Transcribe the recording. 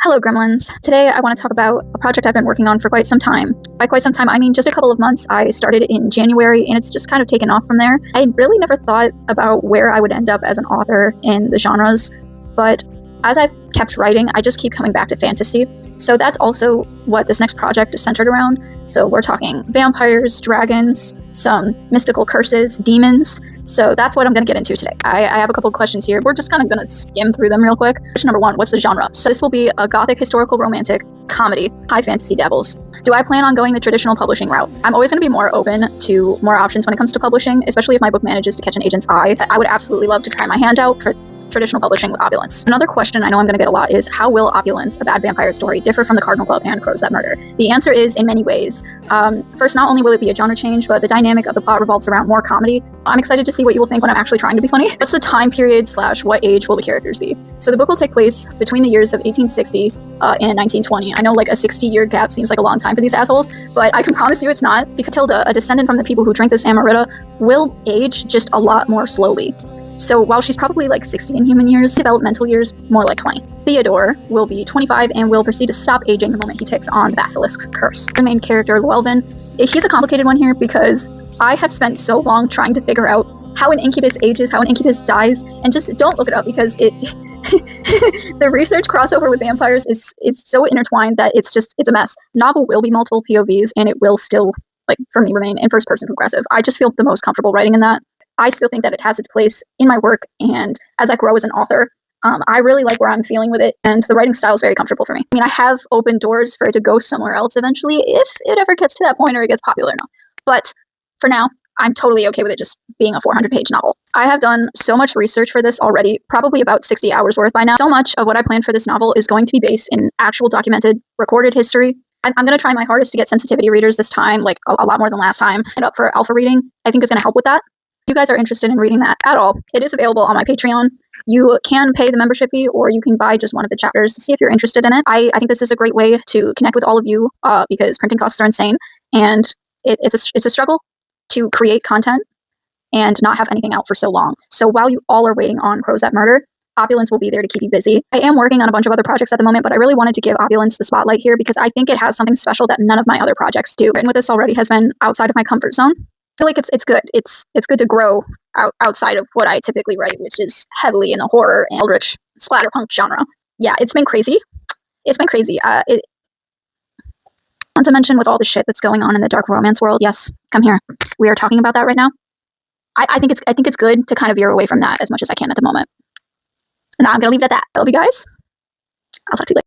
Hello, Gremlins. Today I want to talk about a project I've been working on for quite some time. By quite some time, I mean just a couple of months. I started in January and it's just kind of taken off from there. I really never thought about where I would end up as an author in the genres, but as I've kept writing, I just keep coming back to fantasy. So that's also what this next project is centered around. So we're talking vampires, dragons, some mystical curses, demons. So that's what I'm going to get into today. I have a couple of questions here. We're just kind of going to skim through them real quick. Question number one, what's the genre? So this will be a gothic historical romantic comedy, high fantasy dabbles. Do I plan on going the traditional publishing route? I'm always going to be more open to more options when it comes to publishing, especially if my book manages to catch an agent's eye. I would absolutely love to try my hand out for traditional publishing with Opulence. Another question I know I'm going to get a lot is, how will Opulence, a bad vampire story, differ from the Cardinal Club and Crows That Murder? The answer is in many ways. First, not only will it be a genre change, but the dynamic of the plot revolves around more comedy. I'm excited to see what you will think when I'm actually trying to be funny. What's the time period / what age will the characters be? So the book will take place between the years of 1860 and 1920. I know like a 60-year gap seems like a long time for these assholes, but I can promise you it's not, because Tilda, a descendant from the people who drink this Amarita, will age just a lot more slowly. So while she's probably like 60 in human years, developmental years, more like 20. Theodore will be 25 and will proceed to stop aging the moment he takes on the Basilisk's curse. The main character, Llewellyn, he's a complicated one here because I have spent so long trying to figure out how an incubus ages, how an incubus dies, and just don't look it up because it the research crossover with vampires is so intertwined that it's a mess. Novel will be multiple POVs and it will still, like, for me, remain in first person progressive. I just feel the most comfortable writing in that. I still think that it has its place in my work, and as I grow as an author, I really like where I'm feeling with it, and the writing style is very comfortable for me. I mean, I have opened doors for it to go somewhere else eventually, if it ever gets to that point or it gets popular enough. But for now, I'm totally okay with it just being a 400-page novel. I have done so much research for this already, probably about 60 hours worth by now. So much of what I planned for this novel is going to be based in actual documented, recorded history. I'm going to try my hardest to get sensitivity readers this time, like a lot more than last time, and up for alpha reading. I think is going to help with that. If you guys are interested in reading that at all, it is available on my Patreon. You can pay the membership fee, or you can buy just one of the chapters to see if you're interested in it. I think this is a great way to connect with all of you because printing costs are insane, and it's a struggle to create content and not have anything out for so long. So while you all are waiting on Crows That Murder, Opulence will be there to keep you busy. I am working on a bunch of other projects at the moment, but I really wanted to give Opulence the spotlight here because I think it has something special that none of my other projects do. Written with this already has been outside of my comfort zone. I feel like it's good. It's good to grow outside of what I typically write, which is heavily in the horror and eldritch splatterpunk genre. Yeah, it's been crazy. It's been crazy. Not to mention with all the shit that's going on in the dark romance world. Yes, come here. We are talking about that right now. I think it's good to kind of veer away from that as much as I can at the moment. And I'm gonna leave it at that. I love you guys. I'll talk to you later.